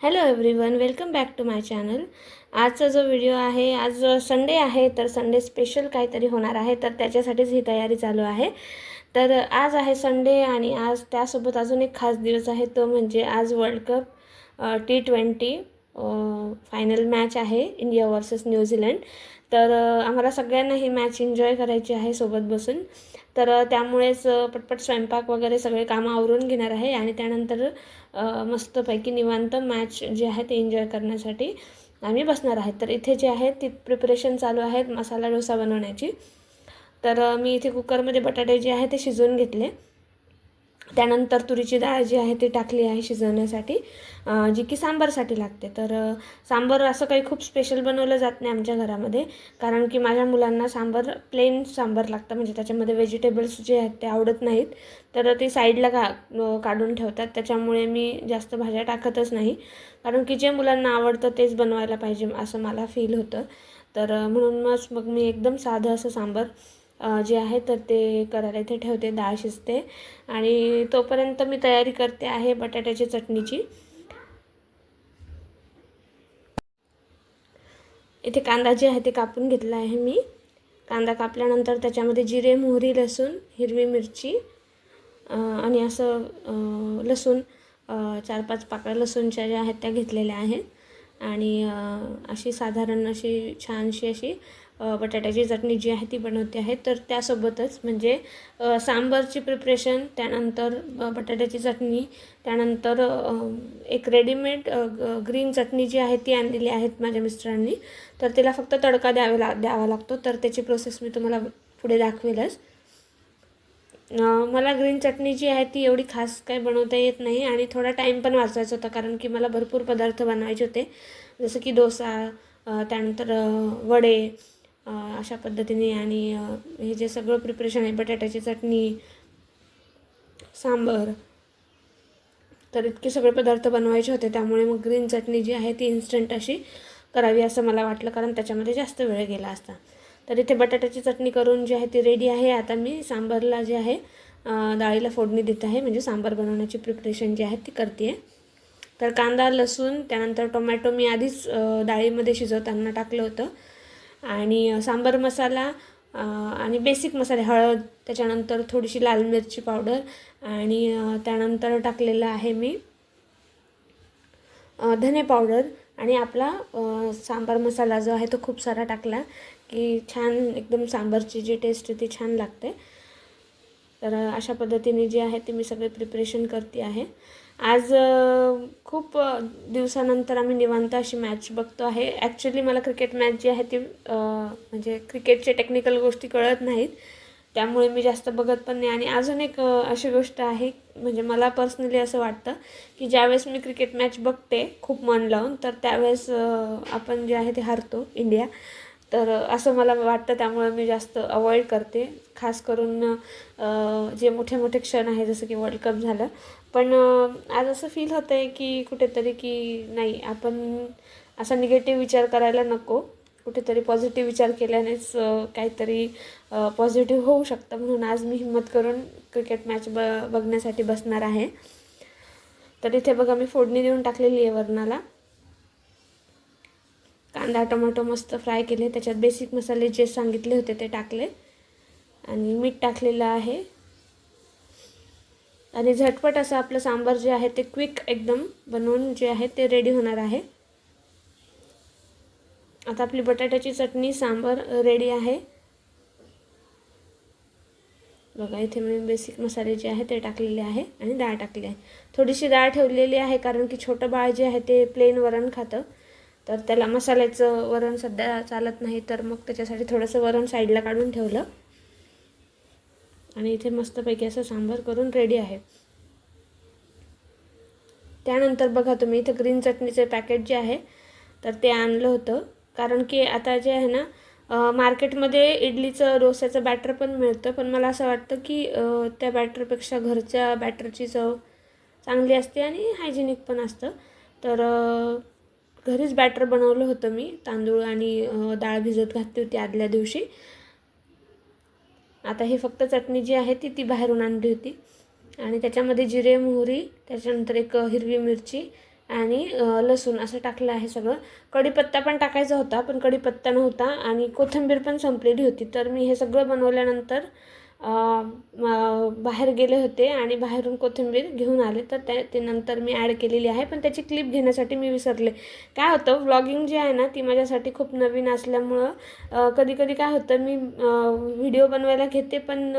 Hello everyone, welcome back to my channel. आजचा जो video आहे, आज संडे आहे, तर संडे स्पेशल काहीतरी होणार आहे, तर त्याच्यासाठीच ही तयारी चालू आहे. तर आज आहे संडे आणि आज त्यासोबत अजून एक खास दिवस आहे, तो म्हणजे आज world cup T20 final match आहे, इंडिया वर्सेस न्यूझीलंड. तर आम्हाला सगळ्यांना ही मॅच एन्जॉय करायची आहे सोबत बसून. तर त्यामुळेच पटपट स्वयंपाक वगैरे सगळे कामं आवरून घेणार आहे आणि त्यानंतर मस्तपैकी निवांत मॅच जे आहे ते एन्जॉय करण्यासाठी आम्ही बसणार आहे. तर इथे जे आहे ती प्रिपरेशन चालू आहे मसाला डोसा बनवण्याची. तर मी इथे कुकरमध्ये बटाटे जे आहे ते शिजवून घेतले. त्यानंतर तुरीची डाळ जी आहे ती टाकली आहे शिजवण्यासाठी, जी की सांबारसाठी लागते. तर सांबार असं काही खूप स्पेशल बनवलं जात नाही आमच्या घरामध्ये, कारण की माझ्या मुलांना सांबार प्लेन सांबार लागतं, म्हणजे त्याच्यामध्ये व्हेजिटेबल्स जे आहेत ते आवडत नाहीत. तर ते साईडला काढून ठेवतात. त्याच्यामुळे मी जास्त भाज्या टाकतच नाही, कारण की जे मुलांना आवडतं तेच बनवायला पाहिजे असं मला फील होतं. तर म्हणूनच मग मी एकदम साधं असं सांबार जे आहे तर ते करायला इथे ठेवते. डाळ शिजते आणि तोपर्यंत मी तयारी करते आहे बटाट्याची चटणीची. इथे कांदा जे आहे ते कापून घेतला आहे मी. कांदा कापल्यानंतर त्याच्यामध्ये जिरे, मोहरी, लसूण, हिरवी मिरची आणि असं लसूण 4-5 पाकळ्या लसूणच्या ज्या आहेत त्या घेतलेल्या आहेत. आणि अशी साधारण अशी छानशी अशी बटाट्याची चटणी जी आहे ती बनवते आहे. तर त्यासोबतच म्हणजे सांबारची प्रिपरेशन, त्यानंतर बटाट्याची चटणी, त्यानंतर एक रेडीमेड ग्रीन चटणी जी आहे ती आणलेली आहेत माझ्या मिस्टरांनी. तर तिला फक्त तडका द्यावा लागतो. तर त्याची प्रोसेस मी तुम्हाला पुढे दाखवेलच. मला ग्रीन चटणी जी आहे ती एवढी खास काही बनवता येत नाही आणि थोडा टाईम पण वाचवायचा होता, कारण की मला भरपूर पदार्थ बनवायचे होते, जसं की डोसा, त्यानंतर वडे, अशा पद्धतीने. आणि हे जे सगळं प्रिपरेशन आहे, बटाट्याची चटणी, सांबार, तर इतके सगळे पदार्थ बनवायचे होते. त्यामुळे मग ग्रीन चटणी जी आहे ती इन्स्टंट अशी करावी असं मला वाटलं, कारण त्याच्यामध्ये जास्त वेळ गेला असता. तर इथे बटाट्याची चटणी करून जी आहे ती रेडी आहे. आता मी सांबारला जे आहे डाळीला फोडणी देत आहे, म्हणजे सांबार बनवण्याची प्रिपरेशन जी आहे ती करते आहे. तर कांदा, लसूण, त्यानंतर टोमॅटो मी आधीच डाळीमध्ये शिजवताना टाकलं होतं. आणि सांबार मसाला आणि बेसिक मसाले, हळद, त्याच्यानंतर थोडीशी लाल मिरची पावडर आणि त्यानंतर टाकलेलं आहे मी धने पावडर. आणि आपला सांबार मसाला जो आहे तो खूप सारा टाकला की छान एकदम सांबारची जी टेस्ट ती छान लागते. तर अशा पद्धतीने जे आहे ते मी सगळे प्रिपरेशन करते आहे. आज खूप दिवसानंतर आम्ही निवांत अशी मॅच बघतो आहे. ॲक्च्युली मला क्रिकेट मॅच जी आहे ती म्हणजे क्रिकेटचे टेक्निकल गोष्टी कळत नाहीत, त्यामुळे मी जास्त बघत पण नाही. आणि अजून एक अशी गोष्ट आहे, म्हणजे मला पर्सनली असं वाटतं की ज्यावेळेस मी क्रिकेट मॅच बघते खूप मन लावून, तर त्यावेळेस आपण जे आहे ते हारतो, इंडिया. तर असं मला वाटतं, त्यामुळे मी जास्त अवॉइड करते, खास करून जे मोठे मोठे क्षण आहे जसं की वर्ल्ड कप झालं. पण आज असं फील होतं आहे की कुठेतरी की नाही, आपण असा निगेटिव्ह विचार करायला नको, कुठेतरी पॉझिटिव्ह विचार केल्यानेच काहीतरी पॉझिटिव्ह होऊ शकतं. म्हणून आज मी हिंमत करून क्रिकेट मॅच बघण्यासाठी बसणार आहे. तर इथे बघा मी फोडणी देऊन टाकलेली आहे वरणाला. कांदा टोमॅटो मस्त फ्राय केले, त्याच्यात बेसिक मसाले जे सांगितले होते ते टाकले आणि मीठ टाकलेलं आहे. आणि झटपट असं आपलं सांबार जे आहे ते क्विक एकदम बनवून जे आहे ते रेडी होणार आहे. आता आपली बटाट्याची चटणी सांबार रेडी आहे. बघा इथे मी बेसिक मसाले जे आहे ते टाकलेले आहे आणि डाळ टाकली आहे. थोडीशी डाळ ठेवलेली आहे, कारण की छोटं बाळ जे आहे ते प्लेन वरण खातं, तर त्याला मसाल्याचं वरण सध्या चालत नाही, तर मग त्याच्यासाठी थोडंसं वरण साईडला काढून ठेवलं. आणि इथे मस्तपैकी असं सांबार करून रेडी आहे. त्यानंतर बघा तुम्ही इथे ग्रीन चटणीचे पॅकेट जे आहे तर ते आणलं होतं, कारण की आता जे आहे ना मार्केटमध्ये इडलीचं डोस्याचं बॅटर पण मिळतं, पण मला असं वाटतं की त्या बॅटरपेक्षा घरच्या बॅटरची चव चांगली असते आणि हायजेनिक पण असतं. तर घरीच बॅटर बनवलं होतं मी, तांदूळ आणि डाळ भिजत घातली होती आदल्या दिवशी. आता ही फक्त चटणी जी आहे ती बाहेरून आणली होती आणि त्याच्यामध्ये जिरे, मोहरी, त्याच्यानंतर एक हिरवी मिरची, आणि लसूण असं टाकलं आहे सगळं. कढीपत्ता पण टाकायचा होता पण कढीपत्ता नव्हता आणि कोथिंबीर पण संपलेली होती. तर मी हे सगळं बनवल्यानंतर बाहेर गेले होते आणि बाहेरून कोथिंबीर घेऊन आले. तर ते नंतर मी ॲड केलेली आहे पण त्याची क्लिप घेण्यासाठी मी विसरले. काय होतं व्लॉगिंग जी आहे ना ती माझ्यासाठी खूप नवीन असल्यामुळं कधी कधी काय होतं मी व्हिडिओ बनवायला घेते पण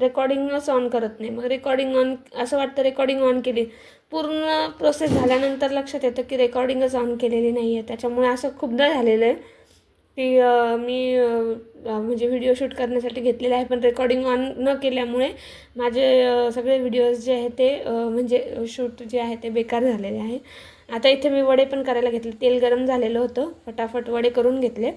रेकॉर्डिंगच ऑन करत नाही. मग रेकॉर्डिंग ऑन असं वाटतं रेकॉर्डिंग ऑन केली, पूर्ण प्रोसेस झाल्यानंतर लक्षात येतं की रेकॉर्डिंगच ऑन केलेली नाही आहे. त्याच्यामुळे असं खूपदा झालेलं आहे की मी म्हणजे व्हिडिओ शूट करण्यासाठी घेतलेले आहे पण रेकॉर्डिंग ऑन न केल्यामुळे माझे सगळे व्हिडिओज जे आहे ते म्हणजे शूट जे आहे ते बेकार झालेले आहे. आता इथे मी वडे पण करायला घेतले. तेल गरम झालेलं होतं, फटाफट वडे करून घेतले.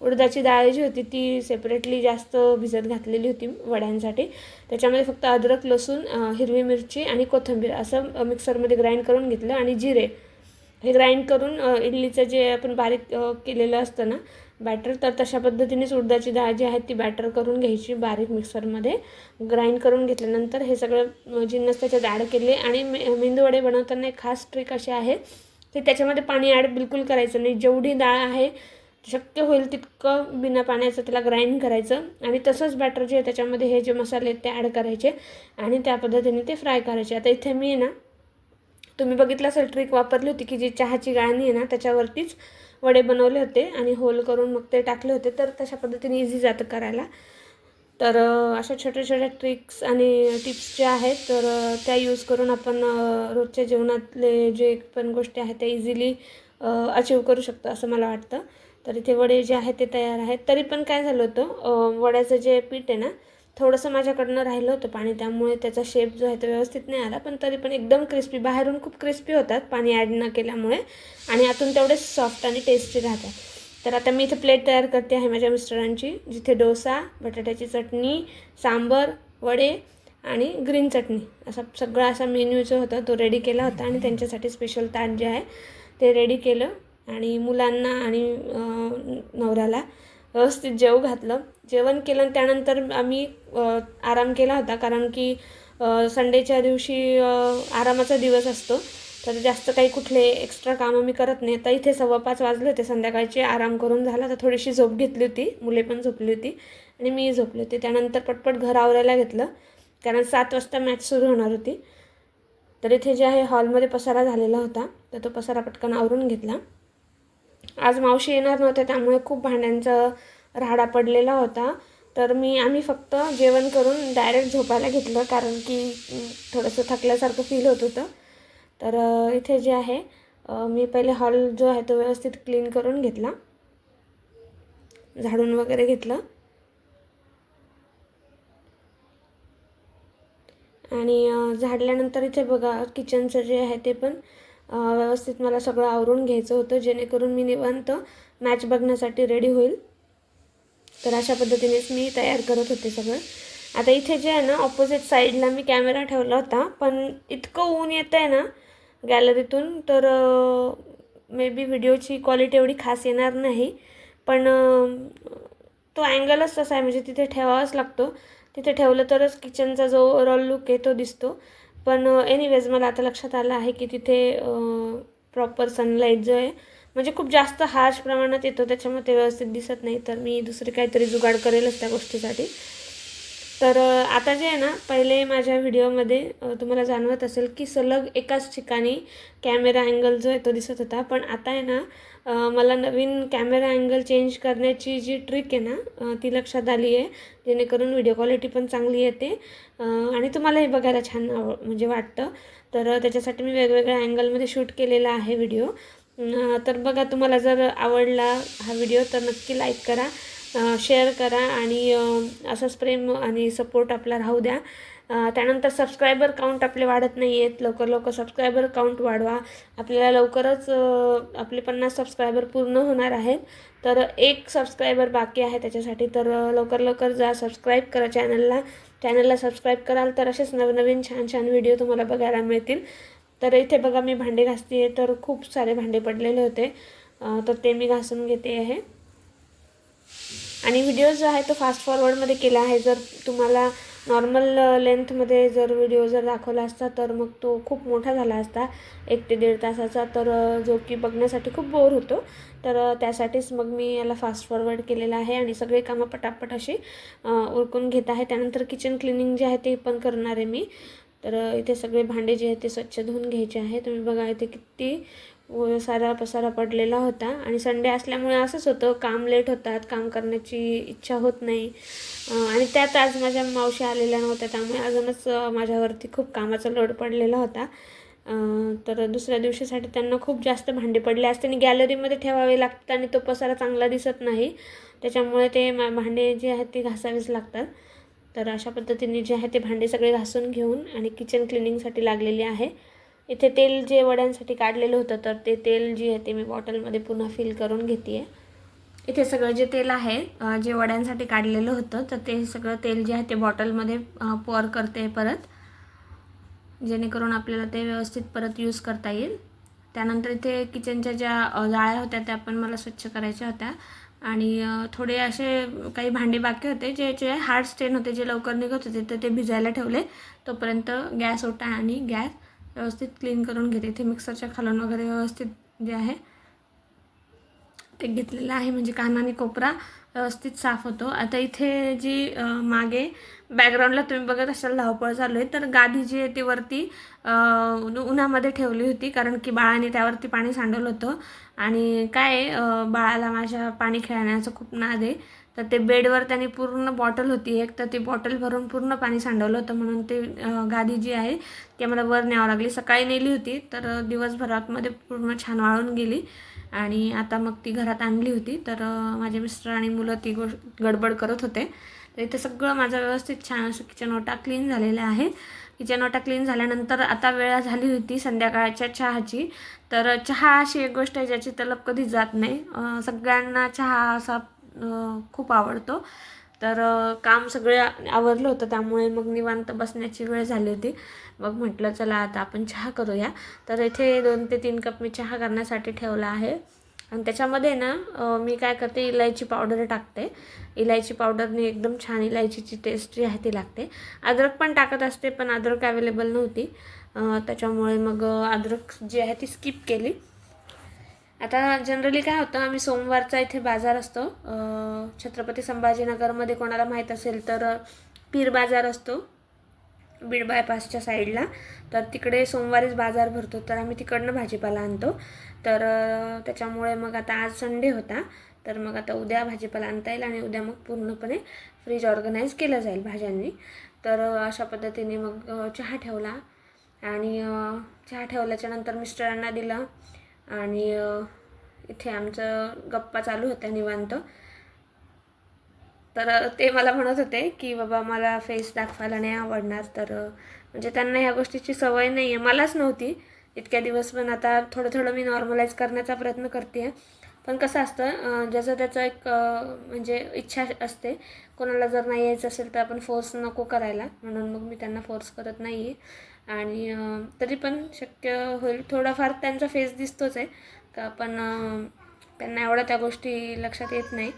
उडदाची डाळ जी होती ती सेपरेटली जास्त भिजत घातलेली होती वड्यांसाठी. त्याच्यामध्ये फक्त अद्रक, लसूण, हिरवी मिरची आणि कोथिंबीर असं मिक्सरमध्ये ग्राइंड करून घेतलं आणि जिरे हे ग्राइंड करून इडलीचं जे आपण बारीक केलेलं असतं ना बॅटर, तर तशा पद्धतीनेच उडदाची डाळ जी आहे ती बॅटर करून घ्यायची बारीक मिक्सरमध्ये ग्राइंड करून घेतल्यानंतर हे सगळं जिन्नस त्याच्यात ॲड केले. आणि मेंदूवडे बनवताना एक खास ट्रिक अशी आहे की त्याच्यामध्ये पाणी ॲड बिलकुल करायचं नाही. जेवढी डाळ आहे शक्य होईल तितकं बिना पाण्याचं त्याला ग्राइंड करायचं आणि तसंच बॅटर जे आहे त्याच्यामध्ये हे जे मसाले आहेत ते ॲड करायचे आणि त्या पद्धतीने ते फ्राय करायचे. आता इथे मी ना तुम्ही बघितलं असेल ट्रिक वापरली होती की जी चहाची गाळणी आहे ना त्याच्यावरतीच वडे बनवले होते आणि होल करून मग ते टाकले होते. तर तशा पद्धतीने इझी जातं करायला. तर अशा छोट्या छोट्या ट्रिक्स आणि टिप्स ज्या आहेत तर त्या यूज करून आपण रोजच्या जीवनातले जे पण गोष्टी आहेत त्या इझिली अचीव करू शकतो असं मला वाटतं. तर इथे वडे जे आहेत ते तयार आहेत. तरी पण काय झालं होतं वड्याचं जे पीठ आहे ना थोडंसं माझ्याकडनं राहिलं होतं पाणी, त्यामुळे त्याचा शेप जो आहे तो व्यवस्थित नाही आला. पण तरी पण एकदम क्रिस्पी, बाहेरून खूप क्रिस्पी होतात पाणी ॲड न केल्यामुळे आणि आतून तेवढेच सॉफ्ट आणि टेस्टी राहतात. तर आता मी इथे प्लेट तयार करते आहे माझ्या मिस्टरांची, जिथे डोसा, बटाट्याची चटणी, सांबर, वडे आणि ग्रीन चटणी असा सगळा असा मेन्यू जो होता तो रेडी केला होता आणि त्यांच्यासाठी स्पेशल ताट जे आहे ते रेडी केलं आणि मुलांना आणि नवऱ्याला व्यवस्थित जेवू घातलं. जेवण केलं त्यानंतर आम्ही आराम केला होता कारण की संडेच्या दिवशी आरामाचा दिवस असतो. तर जास्त काही कुठले एक्स्ट्रा कामं मी करत नाही. आता इथे 5:15 वाजले होते संध्याकाळचे, आराम करून झाला. तर थोडीशी झोप घेतली होती, मुले पण झोपली होती आणि मी झोपले होते. त्यानंतर पटपट घर आवरायला घेतलं कारण 7 वाजता मॅच सुरू होणार होती. तर इथे जे आहे हॉलमध्ये पसारा झालेला होता तर तो पसारा पटकन आवरून घेतला. आज मावशी येणार नव्हत्या त्यामुळे खूप भांड्यांचा राहाडा पडलेला होता. तर आम्ही फक्त जेवण करून डायरेक्ट झोपायला घेतलं कारण की थोडंसं थकल्यासारखं फील होत होतं. तर इथे जे आहे मी पहिले हॉल जो आहे तो व्यवस्थित क्लीन करून घेतला, झाडून वगैरे घेतलं आणि झाडल्यानंतर इथे बघा किचनचं जे आहे ते पण व्यवस्थित मला सगळं आवरून घ्यायचं होतं जेणेकरून मी निवांत मॅच बघण्यासाठी रेडी होईल. तर अशा पद्धतीनेच मी तयार करत होते सगळं. आता इथे जे आहे ना ऑपोजिट साईडला मी कॅमेरा ठेवला होता पण इतकं ऊन येतं आहे ना गॅलरीतून तर मे बी व्हिडिओची क्वालिटी एवढी खास येणार नाही. पण तो अँगलच तसा आहे म्हणजे तिथे ठेवावाच लागतो. तिथे ठेवलं तरच किचनचा जो ओवरऑल लुक आहे तो दिसतो. पण एनिवेज मला आता लक्षात आलं आहे की तिथे प्रॉपर सनलाईट जो आहे म्हणजे खूप जास्त हार्श प्रमाणात येतो त्याच्यामुळे ते व्यवस्थित दिसत नाही. तर मी दुसरी काहीतरी जुगाड करेलच त्या गोष्टीसाठी. तर आता जे आहे ना पहिले माझ्या व्हिडिओमध्ये तुम्हाला जाणवत असेल की सलग एकाच ठिकाणी कॅमेरा अँगल जो आहे तो दिसत होता. पण आता आहे ना मला नवीन कॅमेरा अँगल चेंज करण्याची जी ट्रिक आहे ना ती लक्षात आली आहे जेणेकरून व्हिडिओ क्वालिटी पण चांगली येते आणि तुम्हालाही बघायला छान म्हणजे वाटतं. तर त्याच्यासाठी मी वेगवेगळ्या अँगलमध्ये शूट केलेला आहे व्हिडिओ. तर बघा तुम्हाला जर आवडला हा व्हिडिओ तर नक्की लाईक करा, शेअर करा आणि असंच प्रेम आणि सपोर्ट आपला राहू द्या. त्यानंतर सबस्क्रायबर काउंट आपले वाढत नाही आहेत, लवकर लवकर सबस्क्रायबर काउंट वाढवा. आपल्याला लवकरच आपले 50 सबस्क्रायबर पूर्ण होणार आहेत. तर 1 सबस्क्रायबर बाकी आहे त्याच्यासाठी. तर लवकर लवकर जा, सबस्क्राईब करा चॅनलला सबस्क्राईब कराल तर असेच नवनवीन छान छान व्हिडिओ तुम्हाला बघायला मिळतील. तर इथे बघा मी भांडे घासते आहे तर खूप सारे भांडे पडलेले होते तर ते मी घासून घेते आहे. आणि व्हिडिओ जो आहे तो फास्ट फॉरवर्डमध्ये केला आहे. जर तुम्हाला नॉर्मल लेंथमध्ये जर व्हिडिओ जर दाखवला असता तर मग तो खूप मोठा झाला असता 1 ते 1.5 तासाचा, तर जो की बघण्यासाठी खूप बोर होतो. तर त्यासाठीच मग मी याला फास्ट फॉरवर्ड केलेलं आहे आणि सगळे कामं पटापट अशी उरकून घेत आहे. त्यानंतर किचन क्लिनिंग जे आहे ते पण करणार आहे मी. तर इथे सगळे भांडे जे आहेत ते स्वच्छ धुवून घ्यायचे आहे. तुम्ही बघा इथे किती सारा पसारा पडलेला होता आणि संडे असल्यामुळे असंच होतं, काम लेट होतात, काम करण्याची इच्छा होत नाही. आणि त्यात आज माझ्या मावशी आलेल्या नव्हत्या, त्यामुळे अजूनच माझ्यावरती खूप कामाचा लोड पडलेला होता. तर दुसऱ्या दिवशीसाठी त्यांना खूप जास्त भांडे पडले असते आणि गॅलरीमध्ये ठेवावे लागतात आणि तो पसारा चांगला दिसत नाही, त्याच्यामुळे ते भांडे जे आहेत ते घासावेच लागतात. तर अशा पद्धतीने जे आहे ते भांडे सगळे घासून घेऊन आणि किचन क्लिनिंगसाठी लागलेले आहे. इथे तेल जे वड्यांसाठी काढलेलं होतं, तर ते तेल जे आहे ते मी बॉटलमध्ये पुन्हा फिल करून घेते आहे. इथे सगळं जे तेल आहे जे वड्यांसाठी काढलेलं होतं, तर ते सगळं तेल जे आहे ते बॉटलमध्ये पॉर करते परत, जेणेकरून आपल्याला ते व्यवस्थित परत यूज करता येईल. त्यानंतर इथे किचनच्या ज्या जाळ्या होत्या त्या पण मला स्वच्छ करायच्या होत्या आणि थोडे असे काही भांडे बाकी होते जे हार्ड स्टेन होते, जे लवकर निघत होते, तर ते भिजायला ठेवले. तोपर्यंत गॅस ओटा आणि गॅस व्यवस्थित क्लीन करून घेते. इथे मिक्सरच्या खालून वगैरे व्यवस्थित जे आहे ते घेतलेलं आहे, म्हणजे कान आणि कोपरा व्यवस्थित साफ होतो. आता इथे जी मागे बॅकग्राऊंडला तुम्ही बघत असाल धावपळ चालू आहे, तर गादी जी आहे ती वरती उन्हामध्ये ठेवली होती, कारण की बाळाने त्यावरती पाणी सांडवलं होतं. आणि काय बाळाला माझ्या पाणी खेळण्याचं खूप नाद आहे, तर ते बेडवर त्याने पूर्ण बॉटल होती एक, तर ती बॉटल भरून पूर्ण पाणी सांडवलं होतं, म्हणून ते गादी जी आहे ती आम्हाला वर न्यावं लागली. सकाळी नेली होती तर दिवसभरामध्ये पूर्ण छान वाळून गेली आणि आता मग ती घरात आणली होती. तर माझे मिस्टर आणि मुलं ती गडबड करत होते. तर इथे सगळं माझं व्यवस्थित छान असं किचन ओटा क्लीन झालेला आहे. किचन ओटा क्लीन झाल्यानंतर आता वेळ झाली होती संध्याकाळच्या चहाची. तर चहा अशी एक गोष्ट आहे ज्याची तलब कधीच जात नाही. सगळ्यांना चहा असा खूप आवडतो. तर काम सगळं आवरलं होतं, त्यामुळे मग निवांत बसण्याची वेळ झाली होती. मग म्हटलं चला आता आपण चहा करूया. तर इथे 2 ते 3 कप मी चहा करण्यासाठी ठेवला आहे आणि त्याच्यामध्ये ना मी काय करते, इलायची पावडर टाकते. इलायची पावडरने एकदम छान इलायचीची टेस्ट जी आहे ती लागते. अद्रक पण टाकत असते, पण अद्रक अवेलेबल नव्हती, त्याच्यामुळे मग अद्रक जी आहे ती स्किप केली. आता जनरली काय होतं, आम्ही सोमवारचा इथे बाजार असतो छत्रपती संभाजीनगरमध्ये, कोणाला माहीत असेल तर पीर बाजार असतो बीड बायपासच्या साईडला. तर तिकडे सोमवारीच बाजार भरतो, तर आम्ही तिकडनं भाजीपाला आणतो. तर त्याच्यामुळे मग आता आज संडे होता, तर मग आता उद्या भाजीपाला आणता येईल आणि उद्या मग पूर्णपणे फ्रीज ऑर्गनाईज केलं जाईल भाज्यांनी. तर अशा पद्धतीने मग चहा ठेवला आणि चहा ठेवल्याच्या नंतर मिस्टरांना दिला आणि इथे आमचं गप्पा चालू होत्या निवांत. तर ते मला म्हणत होते की बाबा मला फेस दाखवायला नाही आवडणार, तर म्हणजे त्यांना ह्या गोष्टीची सवय नाही आहे, मलाच नव्हती इतक्या दिवस, पण आता थोडं थोडं मी नॉर्मलाईज करण्याचा प्रयत्न करते आहे. पण कसं असतं, ज्याचं त्याचं एक म्हणजे इच्छा असते. कोणाला जर नाही यायचं असेल तर आपण फोर्स नको करायला, म्हणून मग मी त्यांना फोर्स करत नाही आहे. आणि तरी पण शक्य होईल थोडाफार त्यांचा फेस दिसतोच आहे का, पण त्यांना एवढ्या त्या गोष्टी लक्षात येत नाही.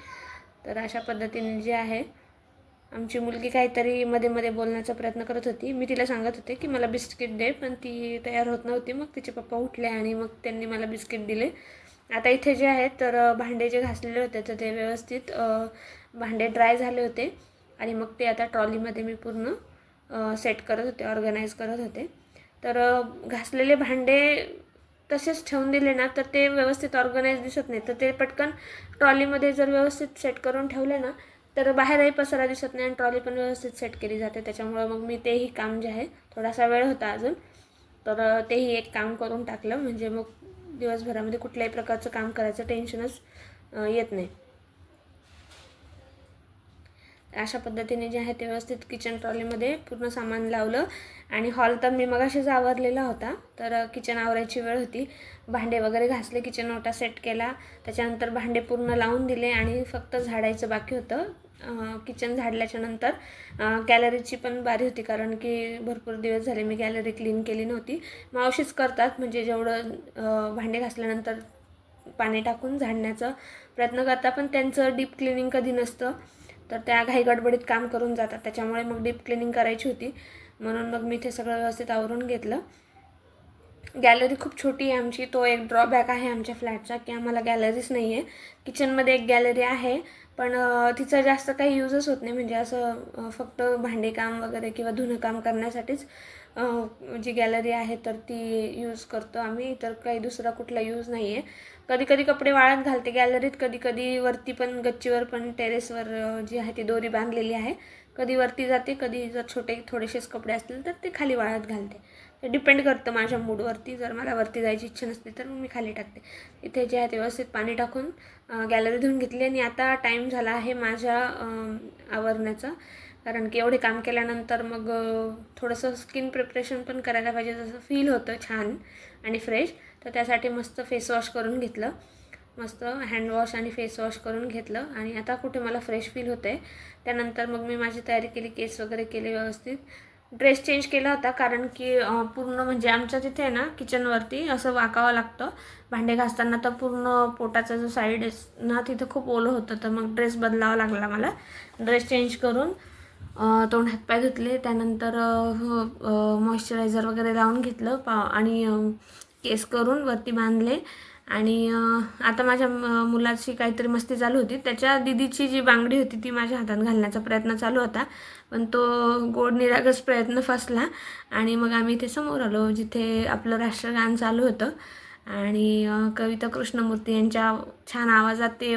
तर अशा पद्धतीने जे आहे, आमची मुलगी काहीतरी मध्ये मध्ये बोलण्याचा प्रयत्न करत होती. मी तिला सांगत होते की मला बिस्किट दे, पण ती तयार होत नव्हती. मग तिचे पप्पा उठले आणि मग त्यांनी मला बिस्किट दिले. आता इथे जे आहे तर भांडे जे घासलेले होते तर ते व्यवस्थित भांडे ड्राय झाले होते आणि मग ते आता ट्रॉलीमध्ये मी पूर्ण सेट करत होते, ऑर्गनाईज करत होते. तर घासलेले भांडे तसेच ठेवून दिले ना तर ते व्यवस्थित ऑर्गनाईज दिसत नाही. तर ते पटकन ट्रॉलीमध्ये जर व्यवस्थित सेट करून ठेवले ना तर बाहेरही पसारा दिसत नाही आणि ट्रॉली पण व्यवस्थित सेट केली जाते. त्याच्यामुळं मग मी तेही काम जे आहे, थोडासा वेळ होता अजून, तर तेही एक काम करून टाकलं, म्हणजे मग दिवसभरामध्ये कुठल्याही प्रकारचं काम करायचं टेन्शनच येत नाही. अशा पद्धतीने जे आहे ते व्यवस्थित किचन ट्रॉलीमध्ये पूर्ण सामान लावलं आणि हॉल तर मी मगाशीच आवरलेला होता. तर किचन आवरायची वेळ होती, भांडे वगैरे घासले, किचन ओटा सेट केला, त्याच्यानंतर भांडे पूर्ण लावून दिले आणि फक्त झाडायचं बाकी होतं. किचन झाडल्याच्या नंतर गॅलरीची पण बारी होती, कारण की भरपूर दिवस झाले मी गॅलरी क्लीन केली नव्हती. मावशीच करतात, म्हणजे जेवढं भांडे घासल्यानंतर पाणी टाकून झाडण्याचा प्रयत्न करता, पण त्यांचं डीप क्लिनिंग कधी नसतं. तर त्या घाई गडबडीत काम करून जातात, त्याच्यामुळे मग डीप क्लिनिंग करायची होती, म्हणून मग मी ते सगळं व्यवस्थित आवरून घेतलं. गॅलरी खूप छोटी आहे आमची, तो एक ड्रॉबॅक आहे आमच्या फ्लॅटचा की आम्हाला गॅलरीच नाही आहे. किचनमध्ये एक गॅलरी आहे, पण तिचा जास्त काही यूजच होत नाही, म्हणजे असं फक्त भांडेकाम वगैरे किंवा धुणं काम करण्यासाठीच जी गॅलरी आहे तर ती यूज करतो आम्ही, तर काही दुसरा कुठला यूज नाही आहे. कधी कधी कपडे वाळत घालते गॅलरीत, कधी कधी वरती पण गच्चीवर पण टेरेसवर जी आहे ती दोरी बांधलेली आहे, कधी वरती जाते, कधी जर छोटे थोडेसेच कपडे असतील तर ते खाली वाळत घालते. ते डिपेंड करतं माझ्या मूडवरती. जर मला वरती जायची इच्छा नसते तर मी खाली टाकते. इथे जे आहे ते व्यवस्थित पाणी टाकून गॅलरी धुवून घेतली आणि आता टाईम झाला आहे माझ्या आवरण्याचा, कारण की एवढे काम केल्यानंतर मग थोडंसं स्किन प्रिपरेशन पण करायला पाहिजे, जसं फील होतं छान आणि फ्रेश. तर त्यासाठी मस्त फेसवॉश करून घेतलं, मस्त हँडवॉश आणि फेसवॉश करून घेतलं आणि आता कुठे मला फ्रेश फील होतं आहे. त्यानंतर मग मी माझी तयारी केली, केस वगैरे केले व्यवस्थित, ड्रेस चेंज केला होता, कारण की पूर्ण म्हणजे आमच्या तिथे ना किचनवरती असं वाकावं लागतं भांडे घासताना, तर पूर्ण पोटाचा जो साईड आहे ना तिथं खूप ओलं होतं, तर मग ड्रेस बदलावा लागला मला. ड्रेस चेंज करून तोंड हातपाय धुतले, त्यानंतर मॉइश्चरायझर वगैरे लावून घेतलं आणि केस करून वरती बांधले. आणि आता माझ्या मुलाची काहीतरी मस्ती चालू होती, त्याच्या दीदीची जी बांगडी होती ती माझ्या हातात घालण्याचा प्रयत्न चालू होता, पण तो गोड निरागस प्रयत्न फसला आणि मग आम्ही इथे समोर आलो जिथे आपलं राष्ट्रगान चालू होतं आणि कविता कृष्णमूर्ती यांच्या छान आवाजात ते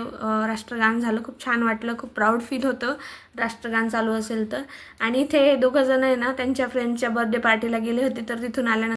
राष्ट्रगान झालं. खूप छान वाटलं, खूप प्राऊड फील होतं राष्ट्रगान चालू असेल तर. आणि इथे दोघं जण आहे ना त्यांच्या फ्रेंडच्या बर्थडे पार्टीला गेले होते, तर तिथून आल्यानंतर